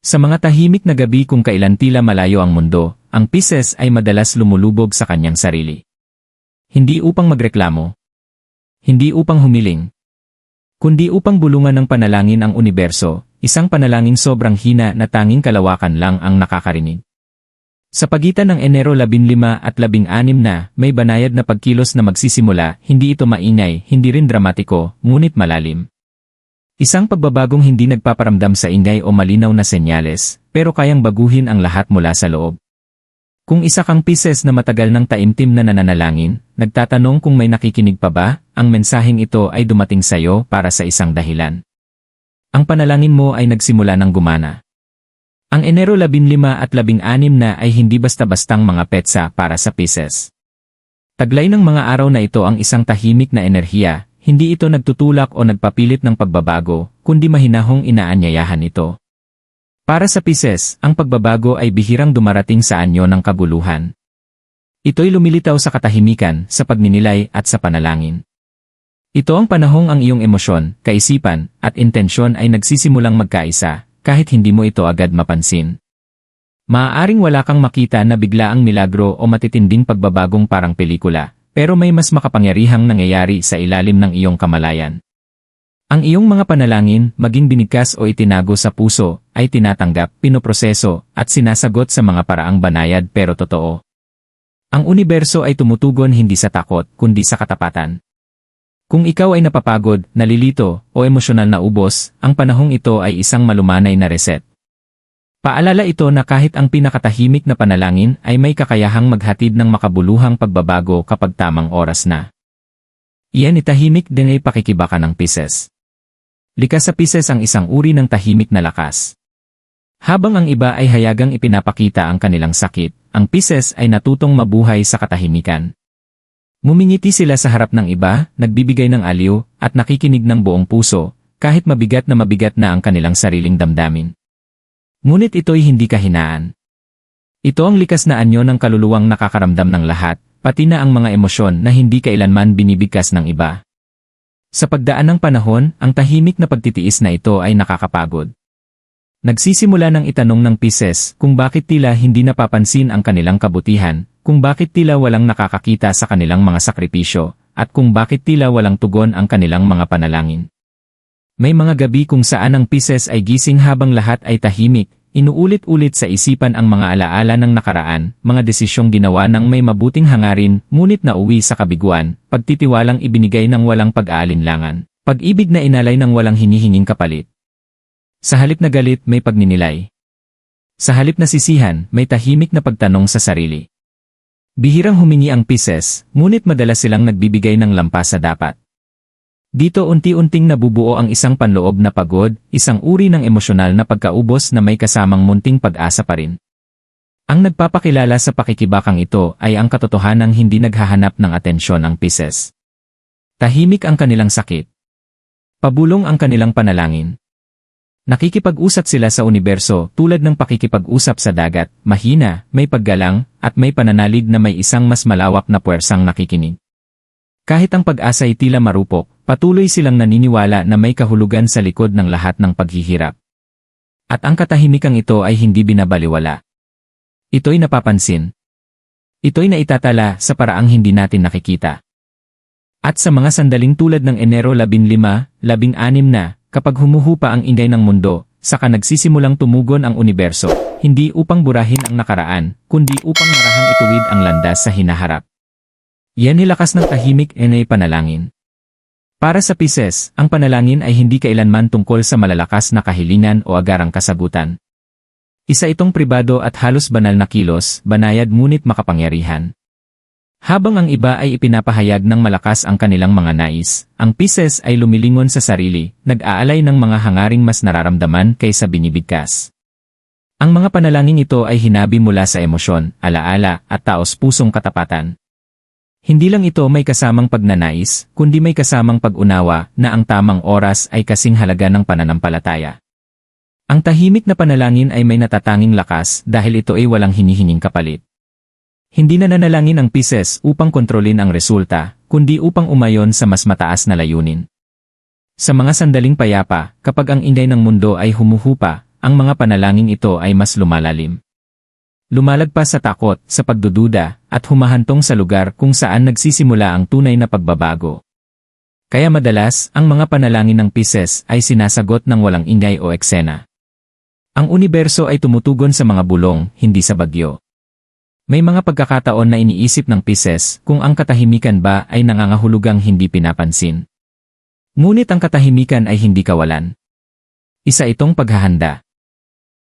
Sa mga tahimik na gabi kung kailan tila malayo ang mundo, ang Pisces ay madalas lumulubog sa kanyang sarili. Hindi upang magreklamo, hindi upang humiling, kundi upang bulungan ng panalangin ang universo, isang panalangin sobrang hina na tanging kalawakan lang ang nakakarinig. Sa pagitan ng Enero 15 at 16 na, may banayad na pagkilos na magsisimula, hindi ito maingay, hindi rin dramatiko, ngunit malalim. Isang pagbabagong hindi nagpaparamdam sa ingay o malinaw na senyales, pero kayang baguhin ang lahat mula sa loob. Kung isa kang Pisces na matagal ng taimtim na nananalangin, nagtatanong kung may nakikinig pa ba, ang mensaheng ito ay dumating sa iyo para sa isang dahilan. Ang panalangin mo ay nagsimula ng gumana. Ang Enero 15 at 16 na ay hindi basta-bastang mga petsa para sa Pisces. Taglay ng mga araw na ito ang isang tahimik na enerhiya, hindi ito nagtutulak o nagpapilit ng pagbabago, kundi mahinahong inaanyayahan ito. Para sa Pisces, ang pagbabago ay bihirang dumarating sa anyo ng kabuluhan. Ito'y lumilitaw sa katahimikan, sa pagninilay at sa panalangin. Ito ang panahong ang iyong emosyon, kaisipan, at intensyon ay nagsisimulang magkaisa, kahit hindi mo ito agad mapansin. Maaaring wala kang makita na biglaang milagro o matitinding pagbabagong parang pelikula, pero may mas makapangyarihang nangyayari sa ilalim ng iyong kamalayan. Ang iyong mga panalangin, maging binigkas o itinago sa puso, ay tinatanggap, pinoproseso, at sinasagot sa mga paraang banayad pero totoo. Ang universo ay tumutugon hindi sa takot, kundi sa katapatan. Kung ikaw ay napapagod, nalilito, o emosyonal na ubos, ang panahong ito ay isang malumanay na reset. Paalala ito na kahit ang pinakatahimik na panalangin ay may kakayahang maghatid ng makabuluhang pagbabago kapag tamang oras na. Iyan itahimik din ay pakikibaka ng Pisces. Likas sa Pisces ang isang uri ng tahimik na lakas. Habang ang iba ay hayagang ipinapakita ang kanilang sakit, ang Pisces ay natutong mabuhay sa katahimikan. Mumingiti sila sa harap ng iba, nagbibigay ng aliw, at nakikinig ng buong puso, kahit mabigat na ang kanilang sariling damdamin. Ngunit ito'y hindi kahinaan. Ito ang likas na anyo ng kaluluwang nakakaramdam ng lahat, pati na ang mga emosyon na hindi kailanman binibigkas ng iba. Sa pagdaan ng panahon, ang tahimik na pagtitiis na ito ay nakakapagod. Nagsisimula ng itanong ng Pisces kung bakit tila hindi napapansin ang kanilang kabutihan, kung bakit tila walang nakakakita sa kanilang mga sakripisyo, at kung bakit tila walang tugon ang kanilang mga panalangin. May mga gabi kung saan ang Pisces ay gising habang lahat ay tahimik, inuulit-ulit sa isipan ang mga alaala ng nakaraan, mga desisyong ginawa ng may mabuting hangarin, ngunit nauwi sa kabiguan, pagtitiwalang ibinigay ng walang pag-aalinlangan, pag-ibig na inalay ng walang hinihinging kapalit. Sa halip na galit, may pagninilay. Sa halip na sisihan, may tahimik na pagtanong sa sarili. Bihirang humingi ang Pisces, ngunit madalas silang nagbibigay ng lampas sa dapat. Dito unti-unting nabubuo ang isang panloob na pagod, isang uri ng emosyonal na pagkaubos na may kasamang munting pag-asa pa rin. Ang nagpapakilala sa pakikibakang ito ay ang katotohanang hindi naghahanap ng atensyon ang Pisces. Tahimik ang kanilang sakit. Pabulong ang kanilang panalangin. Nakikipag-usap sila sa universo tulad ng pakikipag-usap sa dagat, mahina, may paggalang, at may pananalig na may isang mas malawak na puwersang nakikinig. Kahit ang pag-asa ay tila marupok, patuloy silang naniniwala na may kahulugan sa likod ng lahat ng paghihirap. At ang katahimikang ito ay hindi binabaliwala. Ito'y napapansin. Ito'y naitatala sa paraang hindi natin nakikita. At sa mga sandaling tulad ng Enero 15, 16 na, kapag humuhupa ang ingay ng mundo, saka nagsisimulang tumugon ang universo, hindi upang burahin ang nakaraan, kundi upang marahang ituwid ang landas sa hinaharap. Yan nilakas ng tahimik ay panalangin. Para sa Pisces, ang panalangin ay hindi kailanman tungkol sa malalakas na kahilingan o agarang kasagutan. Isa itong pribado at halos banal na kilos, banayad ngunit makapangyarihan. Habang ang iba ay ipinapahayag ng malakas ang kanilang mga nais, ang Pisces ay lumilingon sa sarili, nag-aalay ng mga hangaring mas nararamdaman kaysa binibigkas. Ang mga panalangin ito ay hinabi mula sa emosyon, alaala, at taos-pusong katapatan. Hindi lang ito may kasamang pagnanais, kundi may kasamang pag-unawa na ang tamang oras ay kasing halaga ng pananampalataya. Ang tahimik na panalangin ay may natatanging lakas dahil ito ay walang hinihinging kapalit. Hindi na nanalangin ang Pisces upang kontrolin ang resulta, kundi upang umayon sa mas mataas na layunin. Sa mga sandaling payapa, kapag ang ingay ng mundo ay humuhupa, ang mga panalangin ito ay mas lumalalim. Lumalagpas sa takot, sa pagdududa, at humahantong sa lugar kung saan nagsisimula ang tunay na pagbabago. Kaya madalas, ang mga panalangin ng Pisces ay sinasagot ng walang ingay o eksena. Ang universo ay tumutugon sa mga bulong, hindi sa bagyo. May mga pagkakataon na iniisip ng Pisces kung ang katahimikan ba ay nangangahulugang hindi pinapansin. Ngunit ang katahimikan ay hindi kawalan. Isa itong paghahanda.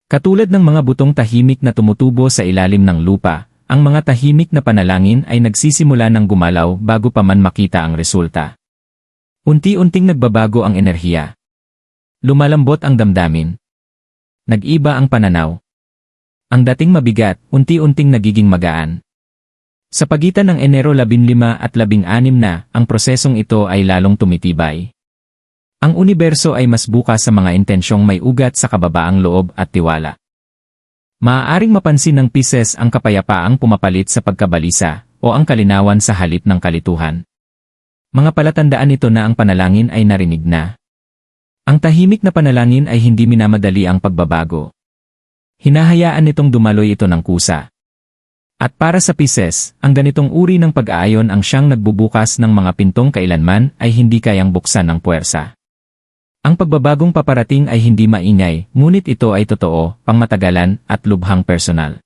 Katulad ng mga butong tahimik na tumutubo sa ilalim ng lupa, ang mga tahimik na panalangin ay nagsisimula ng gumalaw bago pa man makita ang resulta. Unti-unting nagbabago ang enerhiya. Lumalambot ang damdamin. Nag-iba ang pananaw. Ang dating mabigat, unti-unting nagiging magaan. Sa pagitan ng Enero 15 at 16 na, ang prosesong ito ay lalong tumitibay. Ang universo ay mas bukas sa mga intensyong may ugat sa kababaang loob at tiwala. Maaaring mapansin ng Pisces ang kapayapaang pumapalit sa pagkabalisa o ang kalinawan sa halip ng kalituhan. Mga palatandaan ito na ang panalangin ay narinig na. Ang tahimik na panalangin ay hindi minamadali ang pagbabago. Hinahayaan nitong dumaloy ito ng kusa. At para sa Pisces, ang ganitong uri ng pag-aayon ang siyang nagbubukas ng mga pintong kailanman ay hindi kayang buksan ng puwersa. Ang pagbabagong paparating ay hindi maingay, ngunit ito ay totoo, pangmatagalan, at lubhang personal.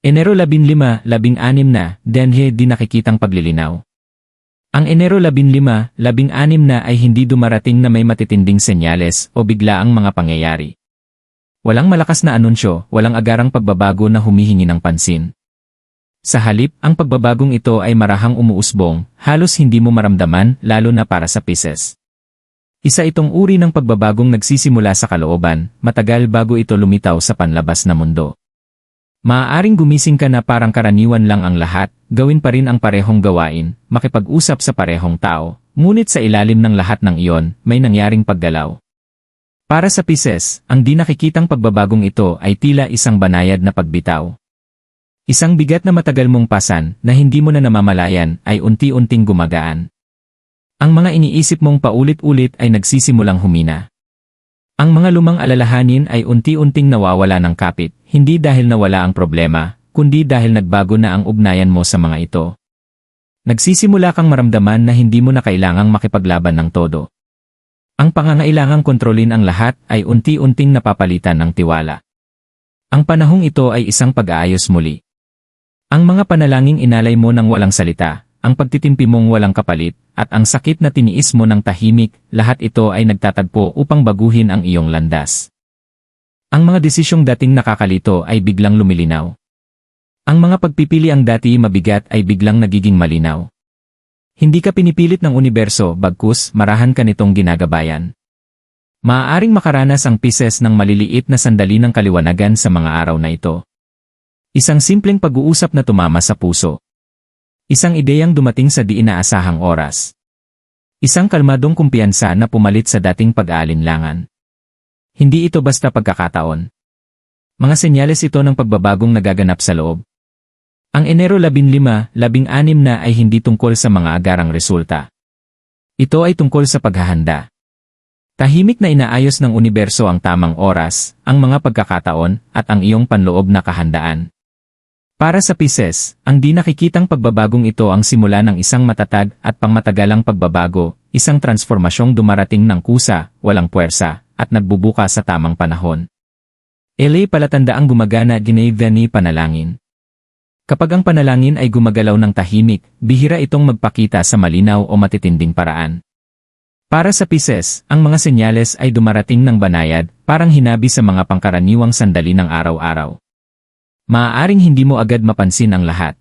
Enero 15, 16 na, denhe di nakikitang paglilinaw. Ang Enero 15, 16 na ay hindi dumarating na may matitinding senyales o biglaang mga pangyayari. Walang malakas na anunsyo, walang agarang pagbabago na humihingi ng pansin. Sa halip, ang pagbabagong ito ay marahang umuusbong, halos hindi mo maramdaman, lalo na para sa Pisces. Isa itong uri ng pagbabagong nagsisimula sa kalooban, matagal bago ito lumitaw sa panlabas na mundo. Maaaring gumising ka na parang karaniwan lang ang lahat, gawin pa rin ang parehong gawain, makipag-usap sa parehong tao, ngunit sa ilalim ng lahat ng iyon, may nangyaring paggalaw. Para sa Pisces, ang di nakikitang pagbabagong ito ay tila isang banayad na pagbitaw. Isang bigat na matagal mong pasan na hindi mo na namamalayan ay unti-unting gumagaan. Ang mga iniisip mong paulit-ulit ay nagsisimulang humina. Ang mga lumang alalahanin ay unti-unting nawawala ng kapit, hindi dahil nawala ang problema, kundi dahil nagbago na ang ugnayan mo sa mga ito. Nagsisimula kang maramdaman na hindi mo na kailangang makipaglaban ng todo. Ang pangangailangang kontrolin ang lahat ay unti-unting napapalitan ng tiwala. Ang panahong ito ay isang pag-aayos muli. Ang mga panalangin inalay mo ng walang salita, ang pagtitimpi mong walang kapalit, at ang sakit na tiniis mo ng tahimik, lahat ito ay nagtatagpo upang baguhin ang iyong landas. Ang mga desisyong dating nakakalito ay biglang lumilinaw. Ang mga pagpipili ang dati mabigat ay biglang nagiging malinaw. Hindi ka pinipilit ng universo, bagkus marahan ka nitong ginagabayan. Maaaring makaranas ang Pisces ng maliliit na sandali ng kaliwanagan sa mga araw na ito. Isang simpleng pag-uusap na tumama sa puso. Isang ideyang dumating sa di inaasahang oras. Isang kalmadong kumpiyansa na pumalit sa dating pag-aalinlangan. Hindi ito basta pagkakataon. Mga senyales ito ng pagbabagong nagaganap sa loob. Ang Enero 15, 16 na ay hindi tungkol sa mga agarang resulta. Ito ay tungkol sa paghahanda. Tahimik na inaayos ng universo ang tamang oras, ang mga pagkakataon, at ang iyong panloob na kahandaan. Para sa Pisces, ang di nakikitang pagbabagong ito ang simula ng isang matatag at pangmatagalang pagbabago, isang transformasyong dumarating ng kusa, walang puwersa, at nagbubukas sa tamang panahon. LA palatandaang gumagana ni panalangin. Kapag ang panalangin ay gumagalaw ng tahimik, bihira itong magpakita sa malinaw o matitinding paraan. Para sa Pisces, ang mga senyales ay dumarating ng banayad, parang hinabi sa mga pangkaraniwang sandali ng araw-araw. Maaaring hindi mo agad mapansin ang lahat.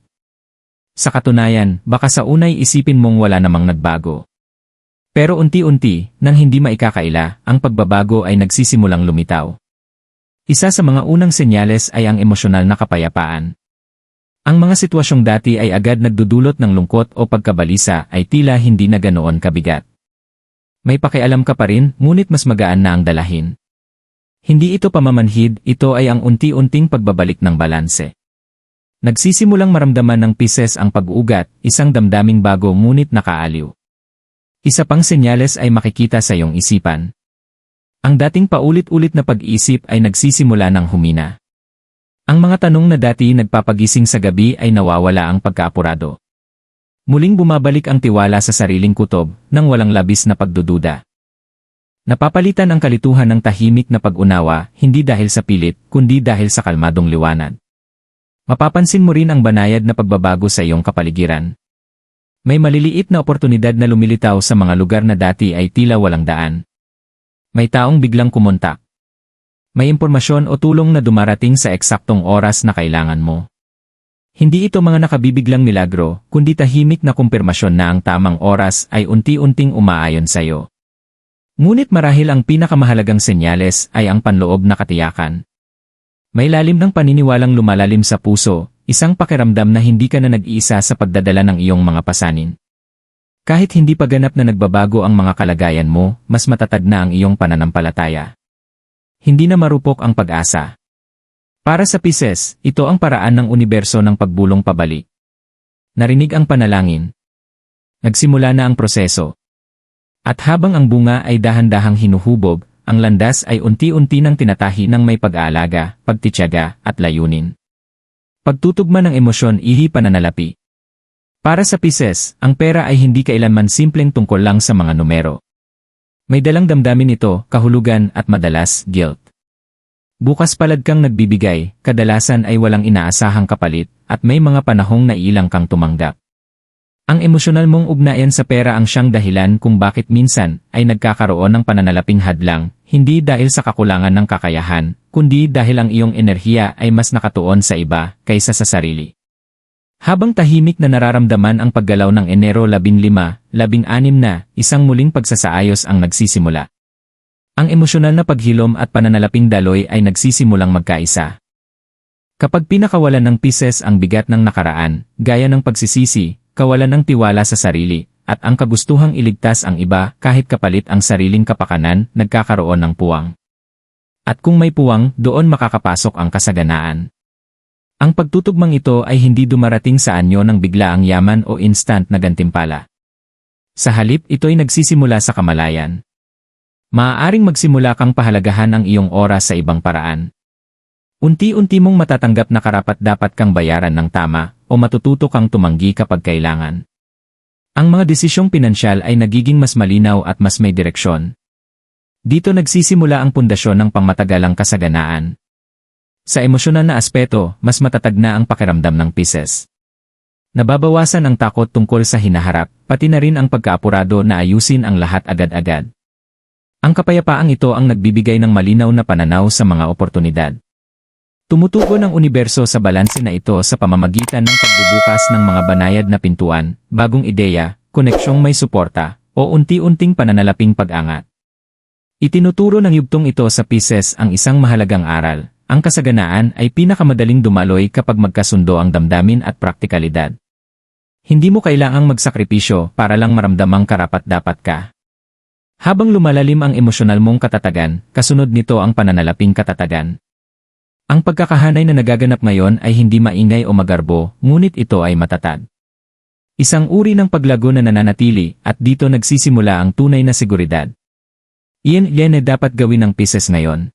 Sa katunayan, baka sa unay isipin mong wala namang nagbago. Pero unti-unti, nang hindi maikakaila, ang pagbabago ay nagsisimulang lumitaw. Isa sa mga unang senyales ay ang emosyonal na kapayapaan. Ang mga sitwasyong dati ay agad nagdudulot ng lungkot o pagkabalisa ay tila hindi na ganoon kabigat. May pakialam ka pa rin, ngunit mas magaan na ang dalahin. Hindi ito pamamanhid, ito ay ang unti-unting pagbabalik ng balanse. Nagsisimulang maramdaman ng Pisces ang pag-ugat, isang damdaming bago ngunit nakaaliw. Isa pang senyales ay makikita sa iyong isipan. Ang dating paulit-ulit na pag-iisip ay nagsisimula ng humina. Ang mga tanong na dati nagpapagising sa gabi ay nawawala ang pagkaapurado. Muling bumabalik ang tiwala sa sariling kutob nang walang labis na pagdududa. Napapalitan ang kalituhan ng tahimik na pag-unawa, hindi dahil sa pilit, kundi dahil sa kalmadong liwanag. Mapapansin mo rin ang banayad na pagbabago sa iyong kapaligiran. May maliliit na oportunidad na lumilitaw sa mga lugar na dati ay tila walang daan. May taong biglang kumontak. May impormasyon o tulong na dumarating sa eksaktong oras na kailangan mo. Hindi ito mga nakabibiglang milagro, kundi tahimik na kumpirmasyon na ang tamang oras ay unti-unting umaayon sa iyo. Ngunit marahil ang pinakamahalagang senyales ay ang panloob na katiyakan. May lalim ng paniniwalang lumalalim sa puso, isang pakiramdam na hindi ka na nag-iisa sa pagdadala ng iyong mga pasanin. Kahit hindi pa ganap na nagbabago ang mga kalagayan mo, mas matatag na ang iyong pananampalataya. Hindi na marupok ang pag-asa. Para sa Pisces, ito ang paraan ng universo ng pagbulong pabalik. Narinig ang panalangin. Nagsimula na ang proseso. At habang ang bunga ay dahan-dahang hinuhubog, ang landas ay unti-unti nang tinatahi ng may pag-aalaga, pagtitiyaga, at layunin. Pagtutugma ng emosyon ihi pananalapi. Para sa Pisces, ang pera ay hindi kailanman simpleng tungkol lang sa mga numero. May dalang damdamin ito, kahulugan at madalas, guilt. Bukas palad kang nagbibigay, kadalasan ay walang inaasahang kapalit, at may mga panahong nailang kang tumanggap. Ang emosyonal mong ugnayan sa pera ang siyang dahilan kung bakit minsan ay nagkakaroon ng pananalaping hadlang, hindi dahil sa kakulangan ng kakayahan, kundi dahil ang iyong enerhiya ay mas nakatuon sa iba kaysa sa sarili. Habang tahimik na nararamdaman ang paggalaw ng Enero 15, 16 na, isang muling pagsasaayos ang nagsisimula. Ang emosyonal na paghilom at pananalaping daloy ay nagsisimulang magkaisa. Kapag pinakawalan ng Pisces ang bigat ng nakaraan, gaya ng pagsisisi, kawalan ng tiwala sa sarili, at ang kagustuhang iligtas ang iba kahit kapalit ang sariling kapakanan, nagkakaroon ng puwang. At kung may puwang, doon makakapasok ang kasaganaan. Ang pagtutugmang ito ay hindi dumarating sa anyo ng bigla ang yaman o instant na gantimpala. Sa halip, ito'y nagsisimula sa kamalayan. Maaaring magsimula kang pahalagahan ang iyong oras sa ibang paraan. Unti-unti mong matatanggap na karapat-dapat kang bayaran ng tama, o matututo kang tumanggi kapag kailangan. Ang mga desisyong pinansyal ay nagiging mas malinaw at mas may direksyon. Dito nagsisimula ang pundasyon ng pangmatagalang kasaganaan. Sa emosyonal na aspeto, mas matatag na ang pakiramdam ng Pisces. Nababawasan ang takot tungkol sa hinaharap, pati na rin ang pagkaapurado na ayusin ang lahat agad-agad. Ang kapayapaang ito ang nagbibigay ng malinaw na pananaw sa mga oportunidad. Tumutugon ang universo sa balanse na ito sa pamamagitan ng pagbubukas ng mga banayad na pintuan, bagong ideya, koneksyong may suporta, o unti-unting pananalaping pag-angat. Itinuturo ng yugtong ito sa Pisces ang isang mahalagang aral. Ang kasaganaan ay pinakamadaling dumaloy kapag magkasundo ang damdamin at praktikalidad. Hindi mo kailangang magsakripisyo para lang maramdamang karapat-dapat ka. Habang lumalalim ang emosyonal mong katatagan, kasunod nito ang pananalaping katatagan. Ang pagkakahanay na nagaganap ngayon ay hindi maingay o magarbo, ngunit ito ay matatag. Isang uri ng paglago na nananatili, at dito nagsisimula ang tunay na seguridad. Iyan ay dapat gawin ng Pisces ngayon.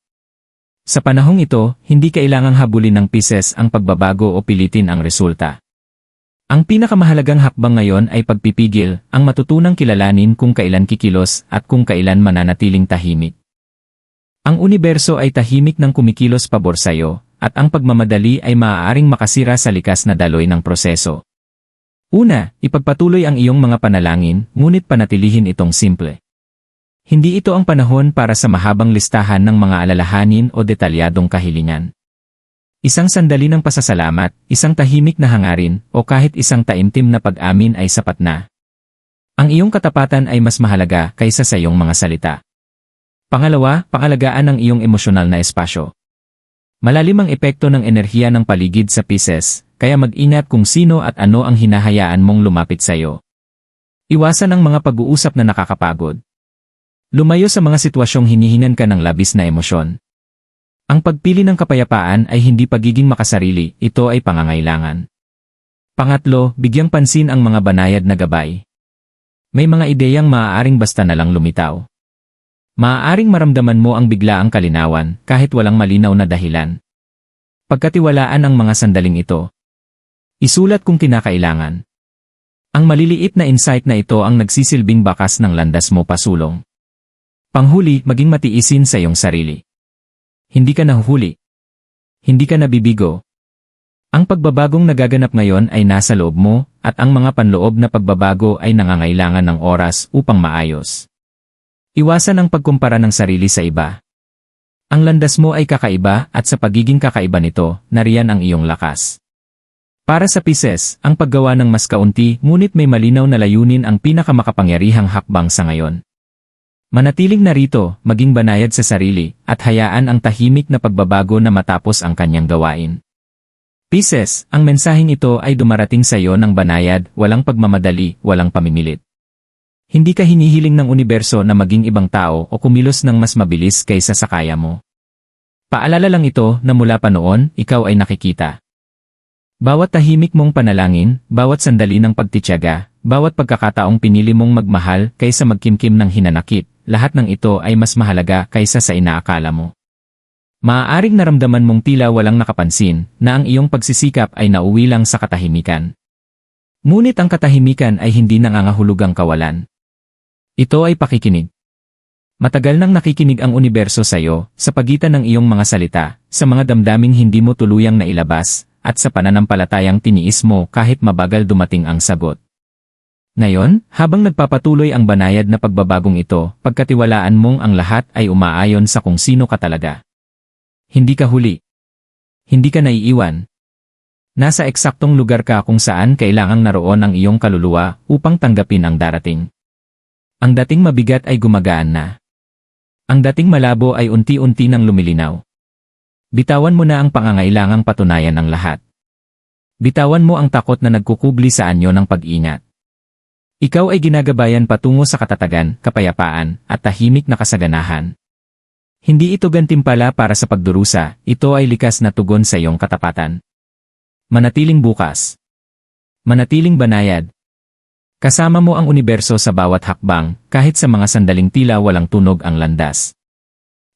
Sa panahong ito, hindi kailangang habulin ng Pisces ang pagbabago o pilitin ang resulta. Ang pinakamahalagang hakbang ngayon ay pagpipigil, ang matutunang kilalanin kung kailan kikilos at kung kailan mananatiling tahimik. Ang universo ay tahimik nang kumikilos pabor sa'yo, at ang pagmamadali ay maaaring makasira sa likas na daloy ng proseso. Una, ipagpatuloy ang iyong mga panalangin, ngunit panatilihin itong simple. Hindi ito ang panahon para sa mahabang listahan ng mga alalahanin o detalyadong kahilingan. Isang sandali ng pasasalamat, isang tahimik na hangarin, o kahit isang taimtim na pag-amin ay sapat na. Ang iyong katapatan ay mas mahalaga kaysa sa iyong mga salita. Pangalawa, pangalagaan ang iyong emosyonal na espasyo. Malalim ang epekto ng enerhiya ng paligid sa Pisces, kaya mag-ingat kung sino at ano ang hinahayaan mong lumapit sa iyo. Iwasan ang mga pag-uusap na nakakapagod. Lumayo sa mga sitwasyong hinihingan ka ng labis na emosyon. Ang pagpili ng kapayapaan ay hindi pagiging makasarili, ito ay pangangailangan. Pangatlo, bigyang pansin ang mga banayad na gabay. May mga ideyang maaaring basta na lang lumitaw. Maaaring maramdaman mo ang biglaang kalinawan kahit walang malinaw na dahilan. Pagkatiwalaan ang mga sandaling ito. Isulat kung kinakailangan. Ang maliliit na insight na ito ang nagsisilbing bakas ng landas mo pasulong. Panghuli, maging matiisin sa iyong sarili. Hindi ka nahuhuli. Hindi ka nabibigo. Ang pagbabagong nagaganap ngayon ay nasa loob mo, at ang mga panloob na pagbabago ay nangangailangan ng oras upang maayos. Iwasan ang pagkumpara ng sarili sa iba. Ang landas mo ay kakaiba at sa pagiging kakaiba nito, nariyan ang iyong lakas. Para sa Pisces, ang paggawa ng mas kaunti ngunit may malinaw na layunin ang pinakamakapangyarihang hakbang sa ngayon. Manatiling narito, maging banayad sa sarili, at hayaan ang tahimik na pagbabago na matapos ang kanyang gawain. Pisces, ang mensaheng ito ay dumarating sa iyo ng banayad, walang pagmamadali, walang pamimilit. Hindi ka hinihiling ng universo na maging ibang tao o kumilos ng mas mabilis kaysa sa kaya mo. Paalala lang ito na mula pa noon, ikaw ay nakikita. Bawat tahimik mong panalangin, bawat sandali ng pagtitiyaga, bawat pagkakataong pinili mong magmahal kaysa magkimkim ng hinanakit, lahat ng ito ay mas mahalaga kaysa sa inaakala mo. Maaaring naramdaman mong tila walang nakapansin na ang iyong pagsisikap ay nauwi lang sa katahimikan. Ngunit ang katahimikan ay hindi nangangahulugang kawalan. Ito ay pakikinig. Matagal nang nakikinig ang universo sa iyo sa pagitan ng iyong mga salita, sa mga damdaming hindi mo tuluyang nailabas, at sa pananampalatayang tiniis mo kahit mabagal dumating ang sagot. Ngayon, habang nagpapatuloy ang banayad na pagbabagong ito, pagkatiwalaan mong ang lahat ay umaayon sa kung sino ka talaga. Hindi ka huli. Hindi ka naiiwan. Nasa eksaktong lugar ka kung saan kailangang naroon ang iyong kaluluwa upang tanggapin ang darating. Ang dating mabigat ay gumagaan na. Ang dating malabo ay unti-unti nang lumilinaw. Bitawan mo na ang pangangailangang patunayan ng lahat. Bitawan mo ang takot na nagkukubli sa anyo ng pag-ingat. Ikaw ay ginagabayan patungo sa katatagan, kapayapaan, at tahimik na kasaganahan. Hindi ito gantimpala para sa pagdurusa, ito ay likas na tugon sa iyong katapatan. Manatiling bukas. Manatiling banayad. Kasama mo ang universo sa bawat hakbang, kahit sa mga sandaling tila walang tunog ang landas.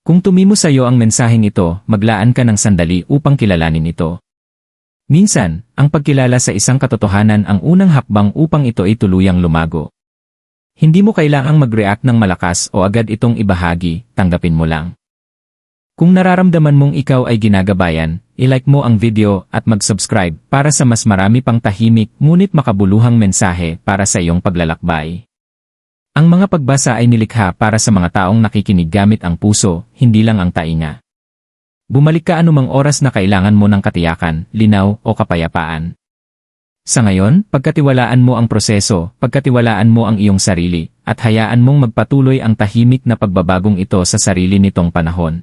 Kung tumimo sa iyo ang mensaheng ito, maglaan ka ng sandali upang kilalanin ito. Minsan, ang pagkilala sa isang katotohanan ang unang hakbang upang ito ay tuluyang lumago. Hindi mo kailangang mag-react ng malakas o agad itong ibahagi, tanggapin mo lang. Kung nararamdaman mong ikaw ay ginagabayan, i-like mo ang video at mag-subscribe para sa mas marami pang tahimik ngunit makabuluhang mensahe para sa iyong paglalakbay. Ang mga pagbasa ay nilikha para sa mga taong nakikinig gamit ang puso, hindi lang ang tainga. Bumalik ka anumang oras na kailangan mo ng katiyakan, linaw o kapayapaan. Sa ngayon, pagkatiwalaan mo ang proseso, pagkatiwalaan mo ang iyong sarili, at hayaan mong magpatuloy ang tahimik na pagbabagong ito sa sarili nitong panahon.